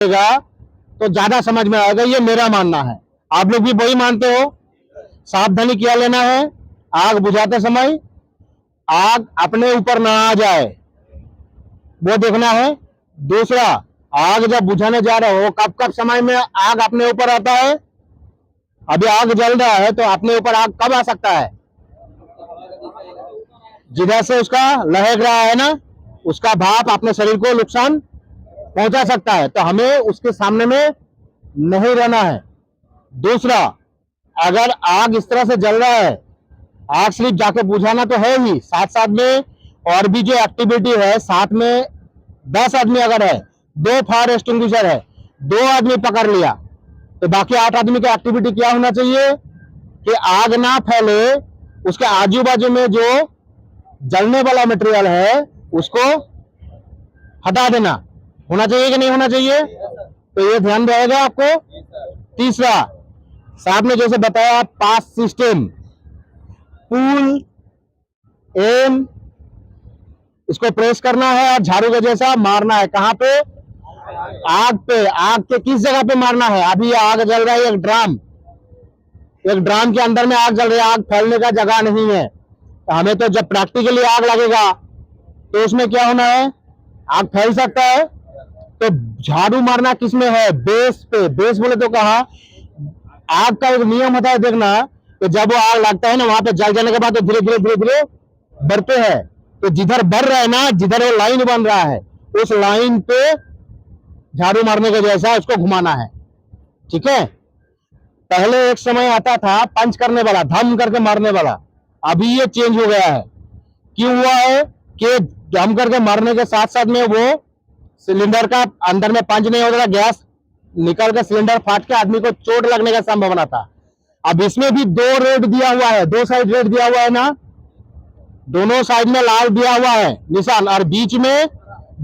तो ज्यादा समझ में आएगा, ये मेरा मानना है। आप लोग भी वही मानते हो? सावधानी क्या लेना है? आग बुझाते समय आग अपने ऊपर ना आ जाए, वो देखना है। दूसरा, आग जब बुझाने जा रहे हो, कब कब समय में आग अपने ऊपर आता है? अभी आग जल रहा है तो अपने ऊपर आग कब आ सकता है? जिधर से उसका लहक रहा है ना, उसका भाप अपने शरीर को नुकसान पहुंचा सकता है, तो हमें उसके सामने में नहीं रहना है। दूसरा, अगर आग इस तरह से जल रहा है, आग सिर्फ जाके बुझाना तो है ही, साथ साथ में और भी जो एक्टिविटी है, साथ में 10 आदमी अगर है, 2 फायर एक्सटिंग्विशर है, 2 आदमी पकड़ लिया, तो बाकी 8 आदमी की एक्टिविटी क्या होना चाहिए कि आग ना फैले, उसके आजू बाजू में जो जलने वाला मटेरियल है उसको हटा देना होना चाहिए कि नहीं होना चाहिए? तो ये ध्यान रहेगा आपको। तीसरा, साहब ने जैसे बताया पास सिस्टम, पुल, एम, इसको प्रेस करना है और झाड़ू के जैसा मारना है। कहां पे? आग पे। आग के किस जगह पे मारना है? अभी आग जल रहा है, एक ड्राम के अंदर में आग जल रही है, आग फैलने का जगह नहीं है। तो हमें तो जब प्रैक्टिकली आग लगेगा तो उसमें क्या होना है? आग फैल सकता है। तो झाड़ू मारना किसमें है? बेस पे। बेस बोले तो कहा, आग का एक नियम होता है, देखना कि जब वो आग लगता है ना, वहां पे जल जाने के बाद तो धीरे धीरे धीरे धीरे बढ़ते हैं। तो जिधर बढ़ रहा है ना, जिधर वो लाइन बन रहा है, उस लाइन पे झाड़ू मारने के जैसा उसको घुमाना है। ठीक है? पहले एक समय आता था पंच करने वाला, धम करके मारने वाला, अभी ये चेंज हो गया है। क्यों हुआ है? कि धम करके मारने के साथ साथ में वो सिलेंडर का अंदर में पंच नहीं हो रहा, गैस निकल के सिलेंडर फाट के आदमी को चोट लगने का संभावना था। अब इसमें भी 2 रेड दिया हुआ है, 2 साइड रेड दिया हुआ है ना, दोनों साइड में लाल दिया हुआ है निशान और बीच में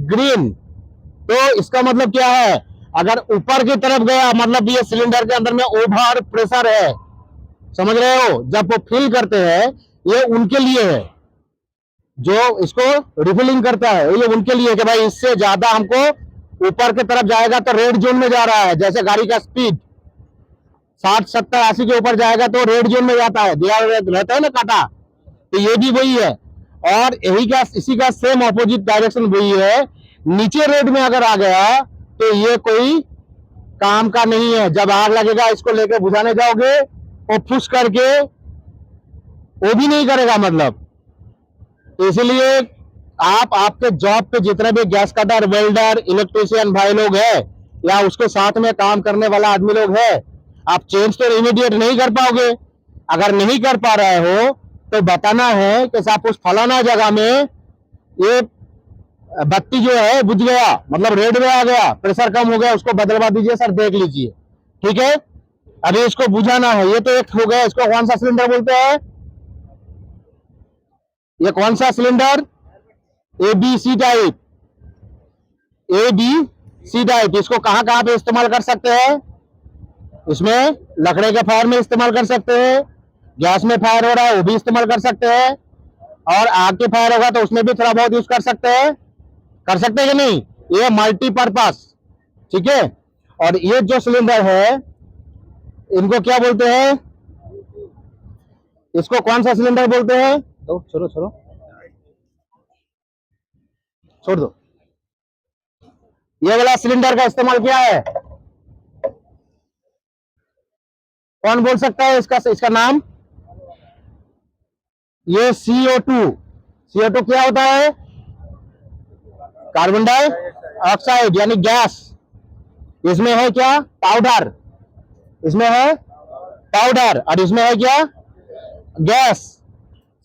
ग्रीन। तो इसका मतलब क्या है? अगर ऊपर की तरफ गया मतलब ये सिलेंडर के अंदर में ओवर प्रेशर है, समझ रहे हो? जब वो फिल करते हैं, ये उनके लिए है, जो इसको रिफिलिंग करता है, ये उनके लिए कि भाई इससे ज्यादा हमको ऊपर की तरफ जाएगा तो रेड जोन में जा रहा है। जैसे गाड़ी का स्पीड 60, 70, 80 के ऊपर जाएगा तो रेड जोन में जाता है, दिया रहता है ना काटा। तो ये भी वही है, और यही का इसी का सेम ऑपोजिट डायरेक्शन वही है। नीचे रेड में अगर आ गया तो ये कोई काम का नहीं है। जब आग लगेगा इसको लेके बुझाने जाओगे, वो फुस करके वो भी नहीं करेगा मतलब। तो इसलिए आप आपके जॉब पे जितने भी गैस कटर, वेल्डर, इलेक्ट्रीशियन भाई लोग है, या उसके साथ में काम करने वाला आदमी लोग है, आप चेंज तो इमीडिएट नहीं कर पाओगे। अगर नहीं कर पा रहे हो तो बताना है कि साहब उस फलाना जगह में ये बत्ती जो है बुझ गया, मतलब रेड में आ गया, प्रेशर कम हो गया, उसको बदलवा दीजिए सर, देख लीजिए। ठीक है? अभी इसको बुझाना है। ये तो एक हो गया, इसको कौन सा सिलेंडर बोलते हैं? ये कौन सा cylinder? ABC type. ABC type. इसको कहां कहां पे इस्तेमाल कर सकते हैं? इसमें लकड़े के फायर में इस्तेमाल कर सकते हैं, गैस में फायर हो रहा है वो भी इस्तेमाल कर सकते हैं, और आग के फायर होगा तो उसमें भी थोड़ा बहुत यूज कर सकते हैं। कर सकते हैं कि नहीं? ये मल्टीपर्पज। ठीक है? और ये जो सिलेंडर है इनको क्या बोलते हैं? इसको कौन सा सिलेंडर बोलते हैं? तो छोड़ो छोड़ो छोड़ दो। ये वाला सिलेंडर का इस्तेमाल क्या है? कौन बोल सकता है इसका नाम? ये CO2। CO2 क्या होता है? कार्बन डाइऑक्साइड यानी गैस। इसमें है क्या? पाउडर। इसमें है पाउडर और इसमें है क्या? Gas,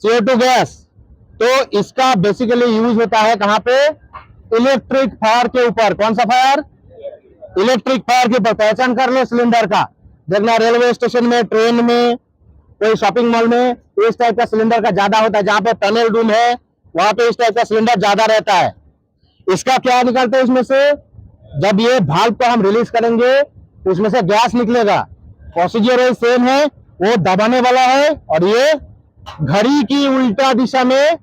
CO2 gas. तो इसका बेसिकली यूज होता है कहां पे? इलेक्ट्रिक फायर के ऊपर। कौन सा फायर? इलेक्ट्रिक फायर के ऊपर। पहचान कर लो सिलेंडर का, देखना रेलवे स्टेशन में, ट्रेन में, कोई शॉपिंग मॉल में इस टाइप का सिलेंडर का ज्यादा होता है। जहां पे टनल रूम है वहां पे इस टाइप का सिलेंडर ज्यादा रहता है। इसका क्या निकलता है इसमें से? जब ये भाल्व को हम रिलीज करेंगे उसमें से गैस निकलेगा। प्रोसीजर सेम है, वो दबाने वाला है और ये घड़ी की उल्टा दिशा में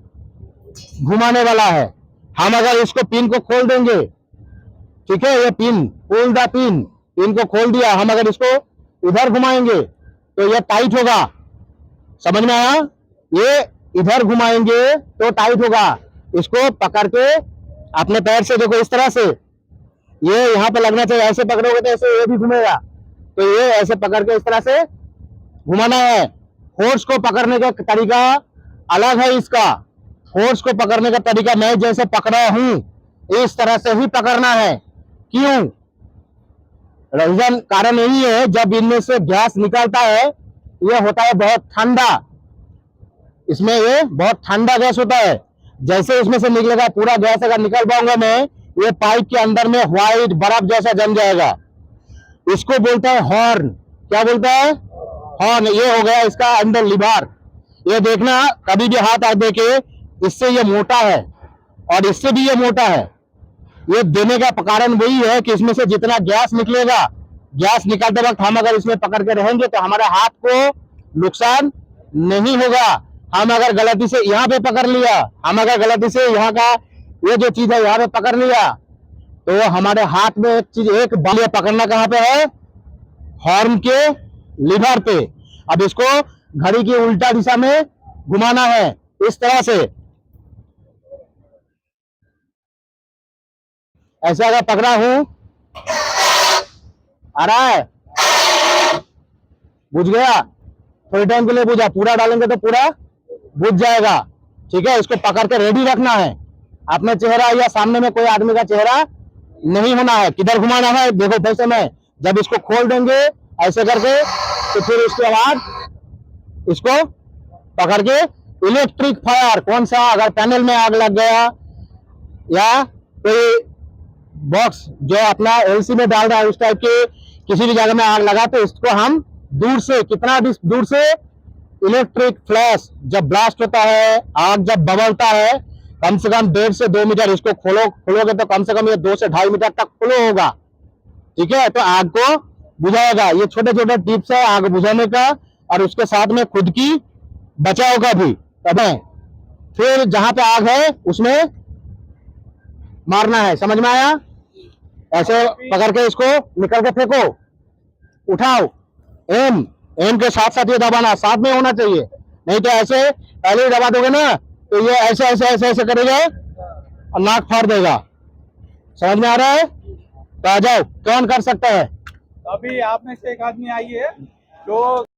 घुमाने वाला है। हम अगर इसको पिन को खोल देंगे, ठीक है, ये pin, pull the pin, pin को खोल दिया। हम अगर इसको इधर घुमाएंगे तो ये टाइट होगा, समझ में आया? ये इधर घुमाएंगे तो टाइट होगा। इसको पकड़ के अपने पैर से देखो इस तरह से, ये यहाँ पे लगना चाहिए, ऐसे पकड़ोगे तो ऐसे ये भी घूमेगा। तो ये ऐसे पकड़ के इस तरह से घुमाना है। फोर्स को पकड़ने का तरीका अलग है इसका। फोर्स को पकड़ने का तरीका मैं जैसे पकड़ा हूं इस तरह से ही पकड़ना है। क्यों? रीजन कारण यही है, जब इनमें से गैस निकलता है ये होता है बहुत ठंडा, इसमें ये बहुत ठंडा गैस होता है। जैसे इसमें से निकलेगा पूरा गैस अगर निकल पाऊंगा मैं, ये पाइप के अंदर में व्हाइट बर्फ जैसा जम जाएगा। इसको बोलता है हॉर्न। क्या बोलता है? हॉर्न। ये हो गया इसका अंदर लिवर। ये देखना कभी भी हाथ देके, इससे ये मोटा है और इससे भी ये मोटा है। ये देने का कारण वही है कि इसमें से जितना गैस निकलेगा, गैस निकालते वक्त हम अगर इसमें पकड़ के रहेंगे तो हमारे हाथ को नुकसान नहीं होगा। हम अगर गलती से यहाँ पे पकड़ लिया, हम अगर गलती से यहाँ का ये जो चीज है यहाँ पे पकड़ लिया तो हमारे हाथ में एक चीज, एक बाल पकड़ना कहाँ पे है? हॉर्न के लिवर पे। अब इसको घड़ी की उल्टा दिशा में घुमाना है इस तरह से। ऐसे अगर पकड़ा हूं, आ रहा है, बुझ गया, थोड़ी टाइम के लिए बुझा, पूरा डालेंगे तो पूरा बुझ जाएगा। ठीक है, इसको पकड़ के रेडी रखना है। अपने चेहरा या सामने में कोई आदमी का चेहरा नहीं होना है। किधर घुमाना है देखो पैसे में। जब इसको खोल देंगे ऐसे करके तो फिर उसके बाद इसको पकड़ के इलेक्ट्रिक फायर, कौन सा, अगर पैनल में आग लग गया या कोई बॉक्स जो अपना एलसी में डाल रहा है उस टाइप के किसी भी जगह में आग लगा तो इसको हम दूर से, कितना दूर से, इलेक्ट्रिक फ्लैश जब ब्लास्ट होता है, आग जब बबलता है, कम से कम 1.5 से 2 मीटर इसको खोलोगे तो कम से कम ये 2 से 2.5 मीटर तक फ्लो होगा। ठीक है, तो आग को बुझाएगा। ये छोटे छोटे टिप्स है आग बुझाने का और उसके साथ में खुद की बचाव का भी। तब फिर जहां पे आग है उसमें मारना है, समझ में आया? ऐसे पकड़ के इसको निकल के फेंको, उठाओ, एम एम के साथ साथ ये दबाना साथ में होना चाहिए, नहीं तो ऐसे पहले ही दबा दोगे ना तो ये ऐसे ऐसे ऐसे ऐसे करेगा और नाक फाड़ देगा। समझ में आ रहा है? तो आ जाओ, कौन कर सकता है? अभी आप में से एक आदमी आई है जो